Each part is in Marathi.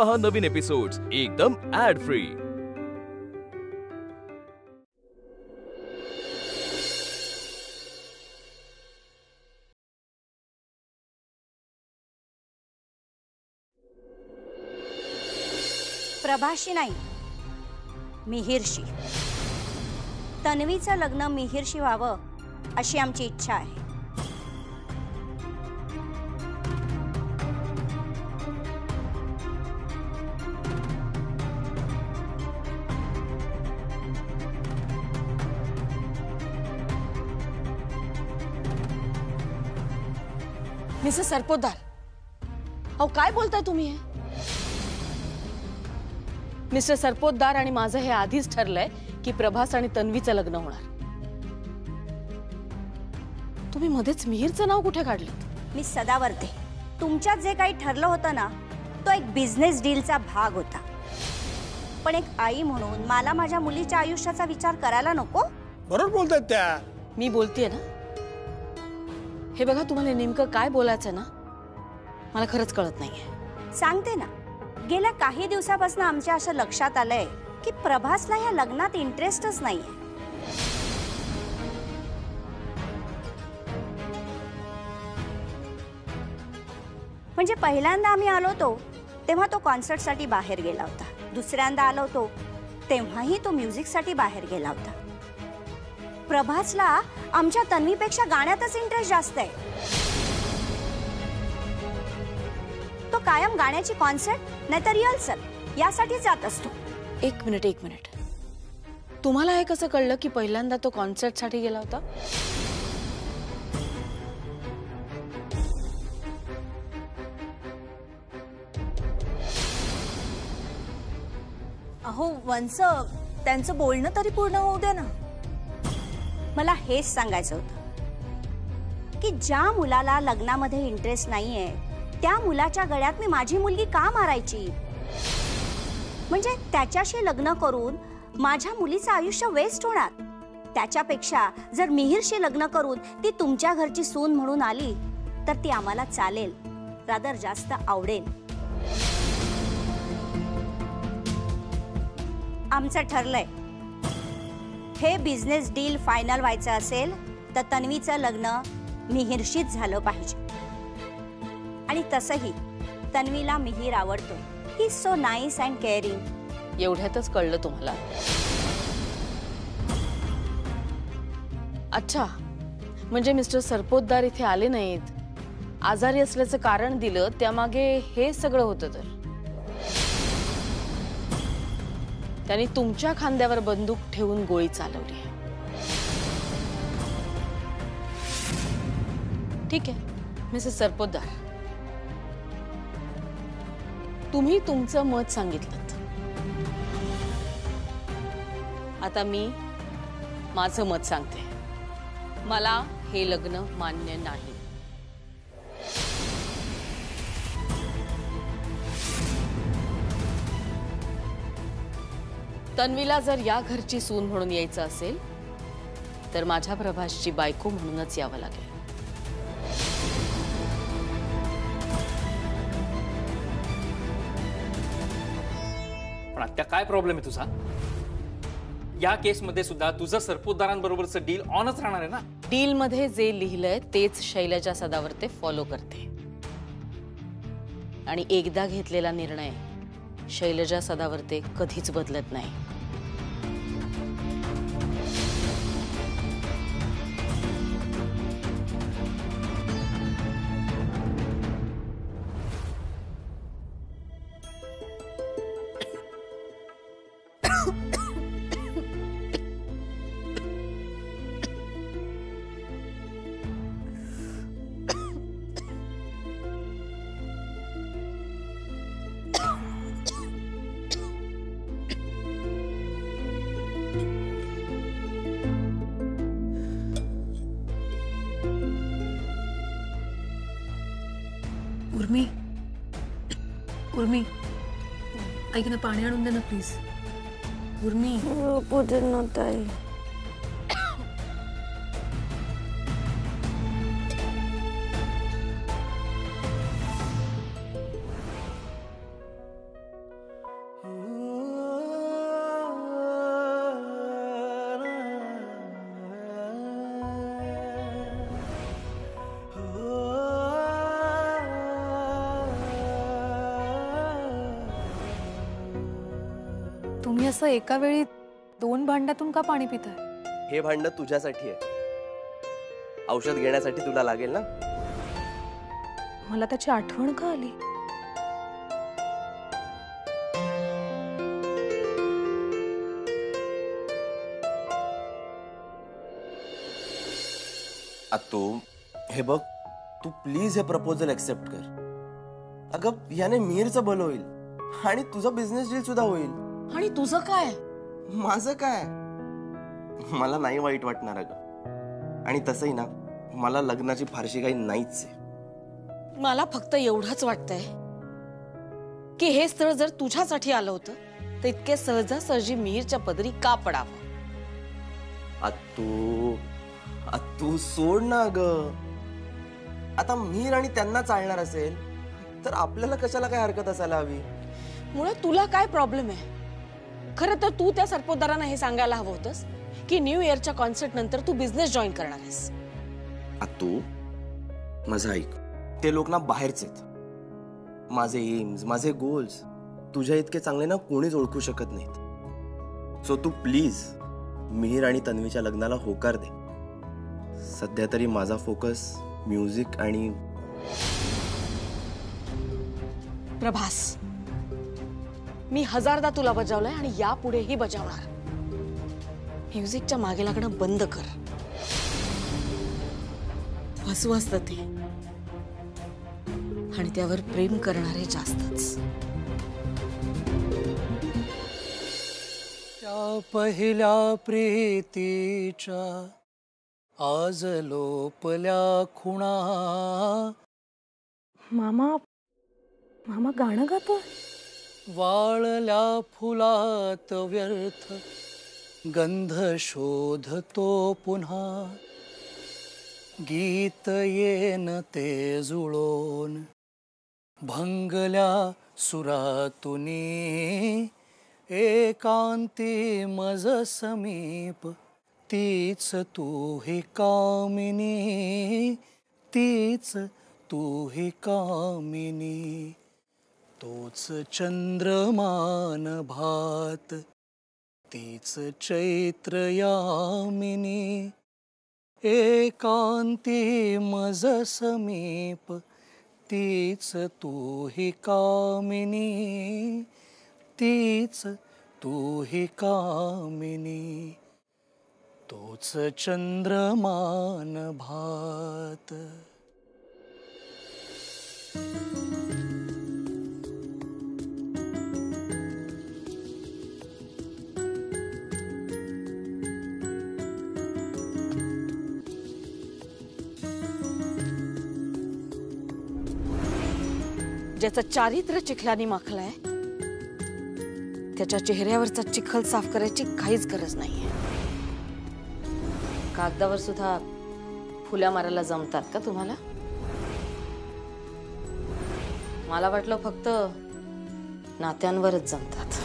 पहा नवीन एपिसोड्स एकदम ऍड फ्री। प्रभाशी नाही, मिहिरशी। तन्वीचं लग्न मिहिरशी व्हावं अशी आमची इच्छा आहे। मिसेस सरपोतदार, अहो काय बोलताय तुम्ही? मिस्टर सरपोतदार आणि माझं हे आधीच ठरलंय की प्रभास आणि तन्वीचं लग्न होणार। तुम्ही मध्येच मिहिरचं नाव कुठे काढलं? मी सदावर्ते, तुमच्यात जे काही ठरलं होतं ना, तो एक बिझनेस डीलचा भाग होता। पण एक आई म्हणून मला माझ्या मुलीच्या आयुष्याचा विचार करायला नको? बरोबर बोलतात त्या। मी बोलतेय ना, हे बघा, तुम्हाला नेमकं काय बोलायचं ना, मला खरंच कळत नाहीये। सांगते ना, गेल्या काही दिवसापासून आमच्या असं लक्षात आलंय की प्रभासला या लग्नात इंटरेस्टच नाहीये। म्हणजे पहिल्यांदा आम्ही आलो होतो तेव्हा तो कॉन्सर्टसाठी बाहेर गेला होता, दुसऱ्यांदा आलो होतो तेव्हाही तो म्युझिकसाठी बाहेर गेला होता। प्रभासला आमच्या तन्वीपेक्षा गाण्यातच इंटरेस्ट जास्त आहे। तो कायम गाण्याची कॉन्सर्ट नाहीतर रिहर्सल यासाठी जात असतो। एक मिनिट, तुम्हाला हे कसं कळलं की पहिल्यांदा तो कॉन्सर्टसाठी गेला होता? अहो वंस, त्यांचं बोलणं तरी पूर्ण होऊ दे ना। मला हेच सांगायचं होतं की ज्या मुलाला लग्नामध्ये इंटरेस्ट नाहीये त्या मुलाच्या गळ्यात मी माझी मुलगी का मारायची? म्हणजे त्याच्याशी लग्न करून माझ्या मुलीचं आयुष्य वेस्ट होणार। त्याच्यापेक्षा जर मिहिरशी लग्न करून ती तुमच्या घरची सून म्हणून आली तर ती आम्हाला चालेल, रादर जास्त आवडेल। आमचं ठरलंय, हे बिझनेस डील फायनल व्हायचं असेल तर तन्वीचं लग्न मिहिरशीच झालं पाहिजे। आणि तसंही तन्वीला मिहिर आवडतो, he is so nice and caring. एवढ्यातच कळलं तुम्हाला? अच्छा, म्हणजे मिस्टर सरपोतदार इथे आले नाहीत, आजारी असल्याचं कारण दिलं, त्यामागे हे सगळं होतं। तर त्यांनी तुमच्या खांद्यावर बंदूक ठेवून गोळी चालवली। ठीक आहे मिसेस सरपोतदार, तुम्ही तुमचं मत सांगितलं, आता मी माझं मत सांगते। मला हे लग्न मान्य नाही। तन्वीला जर या घरची सून म्हणून यायचं असेल तर माझ्या प्रभासची बायको म्हणूनच यावं लागेल। पण आत्या काय प्रॉब्लेम आहे तुझा? या केस मध्ये सुद्धा तुझं सरपोतदारांबरोबरचं डील ऑनच राहणार आहे ना? डील मध्ये जे लिहिलंय तेच शैलजा सदावर्ते फॉलो करते, आणि एकदा घेतलेला निर्णय शैलजा सदावर्ते कधीच बदलत नाही। उर्मी, उर्मी, ऐक ना, पाणी आणून दे ना प्लीज। उर्मी, ताई, तुम्ही असं एका वेळी 2 भांड्यातून का पाणी पिताय? हे भांडं तुझ्यासाठी आहे. औषध घेण्यासाठी तुला लागेल ना. मला त्याची आठवण का आली? तू हे बघ, तू प्लीज हे प्रपोजल एक्सेप्ट कर. अगं याने मीरचं भलं होईल आणि तुझा बिझनेस डील सुद्धा होईल. आणि तुझं काय? माझं काय, मला नाही वाईट वाटणार अगं. आणि तसंही ना, मला लग्नाची फारशी काही नाहीच आहे. मला फक्त एवढंच वाटतंय की हे स्थळ जर तुझ्यासाठी आलं होतं तर इतके सहजासहजी मिहीरच्या पदरी का पडावं? तू सोड ना ग. आता मीर आणि त्यांना चालणार असेल तर आपल्याला कशाला काय हरकत असायला हवी? मुळात तुला काय प्रॉब्लेम आहे? खरं तर तू त्या सरपोतदारांना हे सांगायला हवं होतंस की न्यू इयरच्या कॉन्सर्ट नंतर तू बिझनेस जॉईन करणार आहेस. तू माझं ऐक, ते लोक ना बाहेरचे आहेत. माझे एम्स, माझे गोल्स तुझ्या इतके चांगले ना कोणीच ओळखू शकत नाहीत. सो तू प्लीज मिहीर आणि तन्वीच्या लग्नाला होकार दे. सध्या तरी माझा फोकस म्युझिक आणि प्रभास, मी 1000दा तुला बजावलंय आणि यापुढेही बजावणार. म्युझिकच्या मागे लागणं बंद कर. हसू असतं ते आणि त्यावर प्रेम करणारे जास्तच. त्या पहिल्या प्रीतीच्या आज लोपल्या खुणा. मामा गाणं गातो. वाळल्या फुलात व्यर्थ गंध शोधतो पुन्हा. गीत येन ते जुळोन भंगल्या सुरातुनी. एकांती मज समीप तीच तू ही कामिनी. तीच तू ही कामिनी. तोच चंद्रमान भात तीच चैत्र यामिनी. एकांती मज समीप तीच तू ही कामिनी. तीच तू ही कामिनी. तोच चंद्रमान भात. ज्याचं चारित्र्य चिखलानी माखलंय त्याच्या चेहऱ्यावरचा चिखल साफ करायची काहीच गरज नाहीये. कागदावर सुद्धा फुल्या मारायला जमतात का तुम्हाला? मला वाटलं फक्त नात्यांवरच जमतात.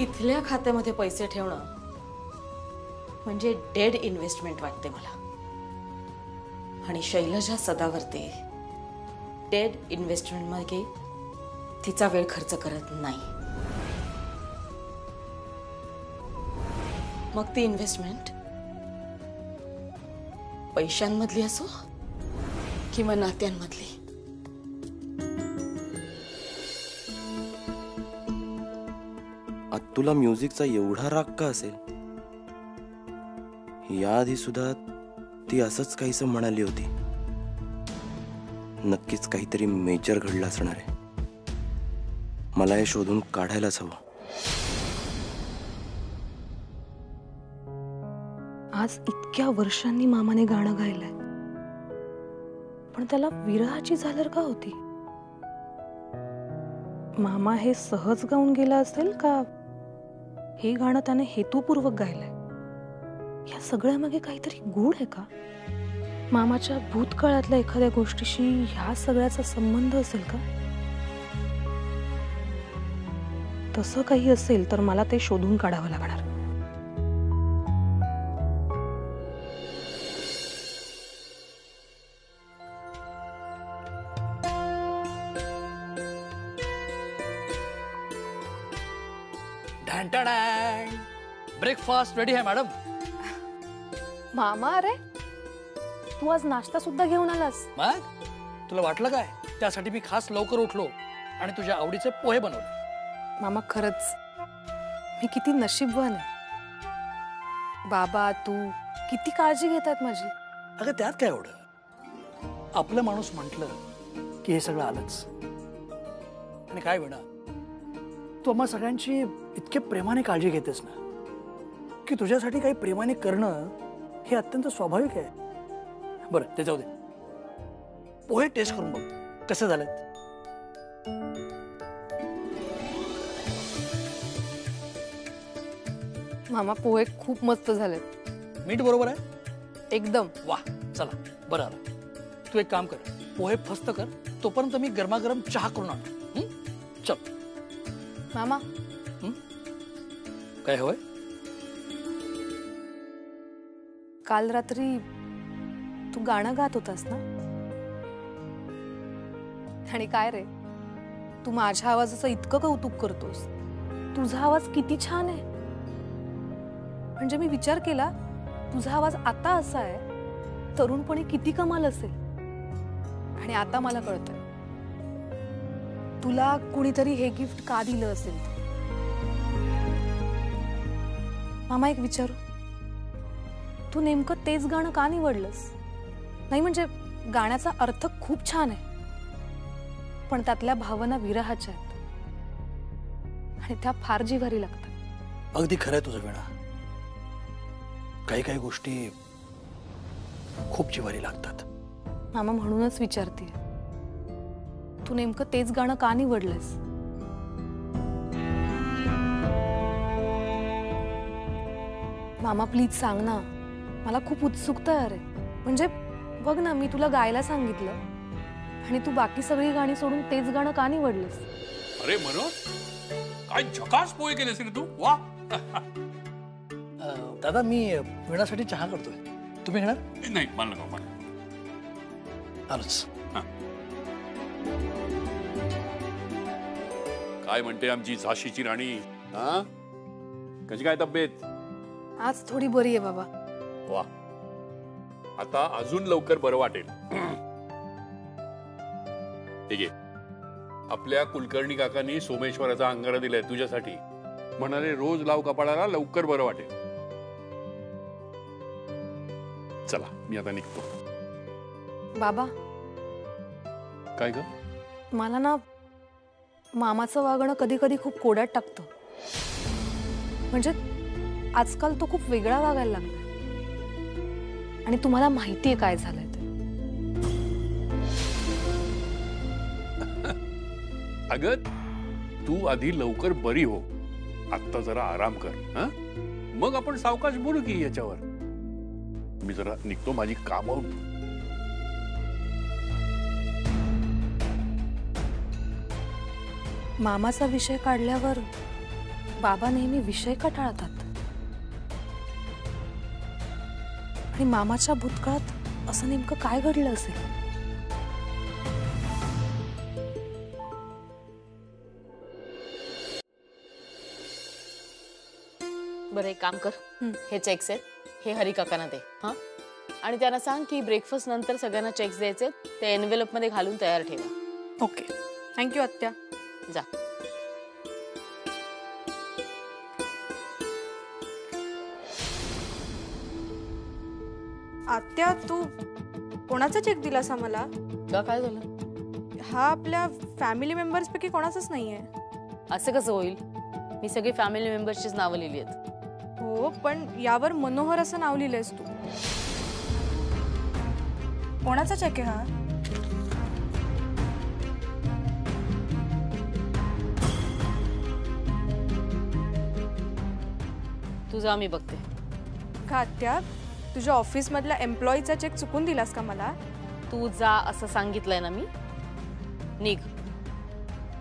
इथल्या खात्यामध्ये पैसे ठेवणं म्हणजे डेड इन्व्हेस्टमेंट वाटते मला. आणि शैलजा सदावर्ते डेड इन्व्हेस्टमेंट मध्ये तिचा वेळ खर्च करत नाही. मग ती इन्व्हेस्टमेंट पैशांमधली असो किंवा नात्यांमधली. तुला म्युझिकचा एवढा राग का असेल? याआधी सुद्धा ती असंच काहीसं म्हणाली होती. नक्कीच काहीतरी मेजर घडलं असणार आहे. मला हे शोधून काढायलाच हवं. आज इतक्या वर्षांनी मामाने गाणं गायलंय, पण त्याला विरहाची झालर का होती? मामा हे सहज गाऊन गेला असेल का हे गाणं त्याने हेतुपूर्वक गायलंय? या सगळ्यामागे काहीतरी गूढ आहे का? मामाच्या भूतकाळातल्या एखाद्या गोष्टीशी ह्या सगळ्याचा संबंध असेल का? तसं काही असेल तर मला ते शोधून काढावं लागणार. ब्रेकफास्ट रेडी आहे मॅडम. मामा, अरे तू आज नाश्ता सुद्धा घेऊन आलास? मग तुला वाटलं काय? त्यासाठी मी खास लवकर उठलो आणि तुझ्या आवडीचे पोहे बनवले. मामा, खरंच मी किती नशीबवान आहे. बाबा, तू किती काळजी घेतात माझी. अगं त्यात काय एवढं? आपलं माणूस म्हटलं की हे सगळं आलंच. आणि काय विना, तू आम्हा सगळ्यांची इतके प्रेमाने काळजी घेतेस ना की तुझ्यासाठी काही प्रेमाने करणं हे अत्यंत स्वाभाविक आहे. बरं ते जाऊ दे, पोहे टेस्ट करून बघ कसे झालेत. मामा, पोहे खूप मस्त झालेत. मीठ बरोबर आहे? एकदम. वा, चला बरं आलं. तू एक काम कर, पोहे फस्त कर, तोपर्यंत मी गरमागरम चहा करून आणतो. चल. मामा, काय हवंय? काल रात्री तू गाणं गात होतास ना? आणि काय रे, तू माझ्या आवाजाचं इतकं कौतुक करतोस. तुझा आवाज किती छान आहे. म्हणजे मी विचार केला, तुझा आवाज आता असा आहे, तरुणपणी किती कमाल असेल. आणि आता मला कळतंय तुला कुणीतरी हे गिफ्ट का दिलं असेल. मामा, एक विचारू, तू नेमकं तेच गाणं का निवडलंस? नाही म्हणजे गाण्याचा अर्थ खूप छान आहे, पण त्यातल्या भावना विरहाच्या आहेत आणि त्या फार जिव्हारी लागतात. अगदी खरंय तुझं वीणा. काही काही गोष्टी खूप जिव्हारी लागतात. मामा, म्हणूनच विचारते, तू नेमकं तेच गाणं का निवडलंस? मामा प्लीज सांग ना, मला खूप उत्सुकता आहे. अरे म्हणजे बघ ना, मी तुला गायला सांगितलं आणि तू बाकी सगळी गाणी सोडून तेच गाणं का निवडलंस? अरे मनोज, काय झकास पोहे केलेस रे तू. वा. दादा, मी वीणासाठी चहा करतोय. तुम्ही घेणार? नाही, मला नको. मला आलोच. काय म्हणते आमची झाशीची राणी? हा, कशी काय तब्येत? आज थोडी बरी आहे बाबा. वा, आता अजून लवकर बरं वाटेल. ठीक आहे, आपल्या कुलकर्णी काकांनी सोमेश्वराचा अंगारा दिलाय तुझ्यासाठी. म्हणाले रोज लाव कपाळाला, लवकर बरं वाटेल. चला, मी आता निघतो. बाबा, काय ग? मला ना मामाचं वागणं कधी कधी खूप कोड्यात टाकतं. म्हणजे आजकाल तो खूप वेगळा वागायला लागला आणि तुम्हाला माहितीये काय झालंय ते. अगं, तू आधी लवकर बरी हो. आता जरा आराम कर. मग आपण सावकाश बोलू की याच्यावर. मी जरा निघतो, माझी कामं. मामाचा विषय काढल्यावर बाबा नेहमी विषय का टाळतात? आणि मामाच्या भूतकाळात असं नेमकं काय घडलं असेल? बरं, एक काम कर, हे चेक्स आहेत, हे हरी काकांना दे. हा, आणि त्यांना सांग की ब्रेकफास्ट नंतर सगळ्यांना चेक्स द्यायचे, ते एनवेलप मध्ये घालून तयार ठेवा. ओके, थँक्यू आत्या. जा. आत्या, तू कोणाचा चेक दिलास आम्हाला? का, काय झालं? हा आपल्या फॅमिली मेंबर्स पैकी कोणाचाच नाहीये. असं कसं होईल? मी सगळी फॅमिली मेंबर्सचीच नावं लिहिली आहेत. हो, पण यावर मनोहर असं नाव लिहिलंयस तू. कोणाचा चेक आहे हा? तुझा मी बघते. का आत्या, तुझ्या ऑफिस मधल्या एम्प्लॉईचा चेक चुकून दिलास का मला? तू जा असं सांगितलंय ना मी. निघ,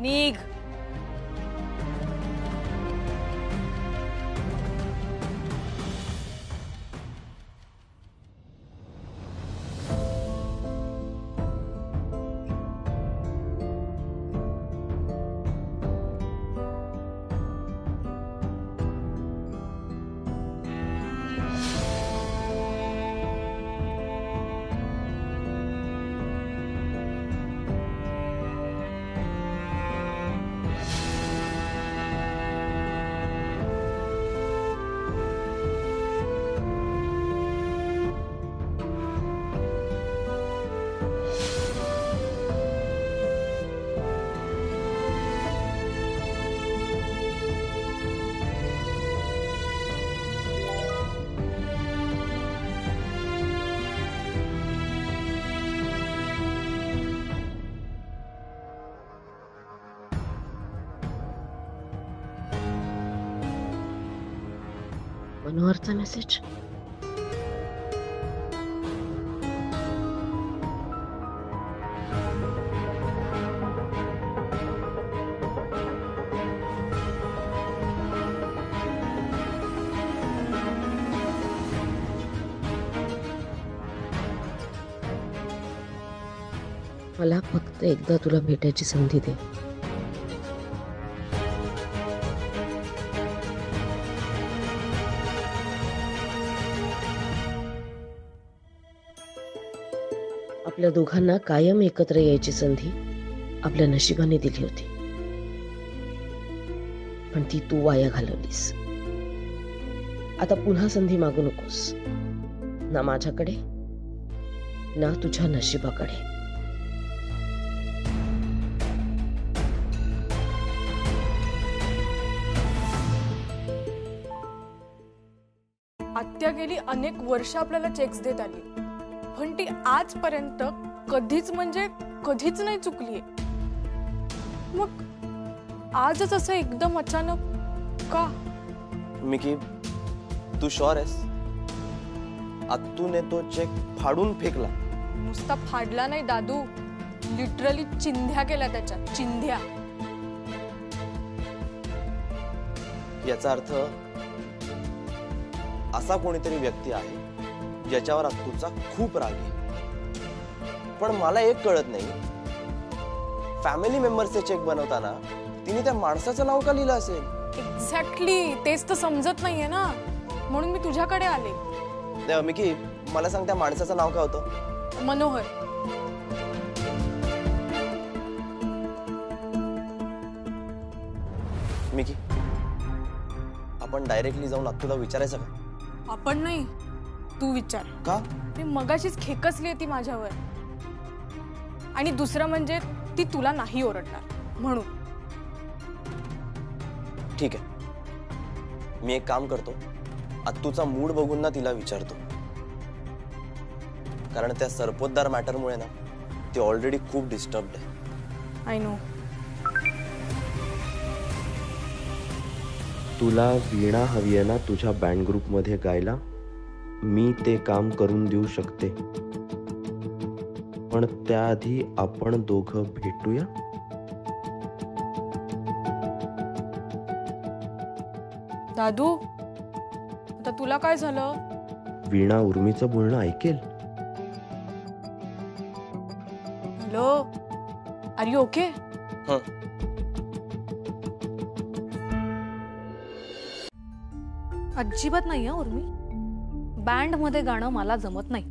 निघ. मनोहरचा मेसेज. मला फक्त एकदा तुला भेटायची संधी दे. आपल्या दोघांना कायम एकत्र यायची संधी आपल्या नशिबाने दिली होती, पण ती तू वाया घालवलीस. आता पुन्हा संधी मागू नकोस, ना माझ्याकडे ना तुझ्या नशिबाकडे. आत्या गेली अनेक वर्ष आपल्याला चेक्स देत आली, पण ती आजपर्यंत कधीच म्हणजे कधीच नाही चुकलीये. मग आजच असं एकदम अचानक का? मिकी, तू श्योर आहेस? आत्तूने तो चेक फाडून फेकला? नुसता फाडला नाही दादू, लिटरली चिंध्या केल्या त्याच्या, चिंध्या. याचा अर्थ असा कोणीतरी व्यक्ती आहे ज्याच्यावर आत्तूचा खूप राग आहे. पण मला एक कळत नाही, फॅमिली मेंबर्सचे चेक बनवताना तिने त्या माणसाचं नाव का लिहिलं असेल? एक्झॅक्टली तेच तर समजत नाहीये ना, म्हणून मी तुझ्याकडे आले. मिकी, मला सांग, त्या माणसाचं नाव काय होतं? मनोहर. मिकी, आपण डायरेक्टली जाऊन आत्तूला विचारायचं का? आपण नाही, तू विचार. का? मी मगाशीच खेकसली ती माझ्यावर, आणि दुसरं म्हणजे ती तुला नाही ओरडणार म्हणून. ठीक आहे, मी एक काम करतो, आत्तूचा मूड बघून ना तिला विचारतो. कारण त्या सरपोतदार मॅटरमुळे ना ती ऑलरेडी खूप डिस्टर्ब्ड आहे. I know. तुला वीणा हवी आहे ना तुझ्या बँड ग्रुप मध्ये गायला? मी ते काम करून देऊ शकते, पण त्याआधी आपण दोघं भेटूया. दादू, आता तुला काय झालं? वीणा उर्मीचं बोलणं ऐकेल. Hello, are you okay? अजिबात नाही हं उर्मी, बँड मध्ये गाणं मला जमत नाही.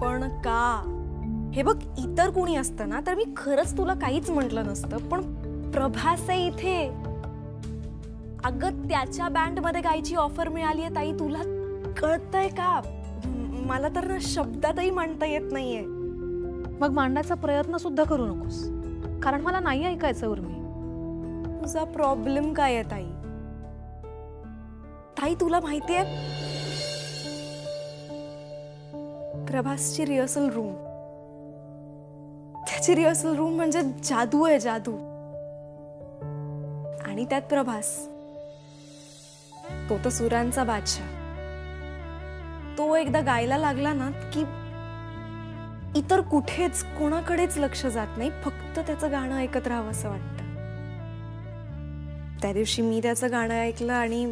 पण का? हे बघ, इतर कोणी असतं ना तर मी खरंच तुला काहीच म्हटलं नसतं, पण प्रभास आहे इथे. अगं, त्याच्या बँड मध्ये गायची ऑफर मिळाली आहे ताई, तुला कळतंय का? मला तर ना शब्दातही मांडता येत नाहीये. मग मांडायचा प्रयत्न सुद्धा करू नकोस, कारण मला नाही ऐकायचं उर्मी. तुझा प्रॉब्लेम काय आहे ताई? ताई, तुला माहितीये प्रभासची रिहर्सल रूम, त्याची रिहर्सल रूम म्हणजे जादू आहे, जादू. आणि त्यात प्रभास, तो तर सुरांचा बादशाह. तो एकदा गायला लागला ना की इतर कुठेच कोणाकडेच लक्ष जात नाही, फक्त त्याचं गाणं ऐकत राहावं असं वाटतं. त्या दिवशी मी त्याचं गाणं ऐकलं आणि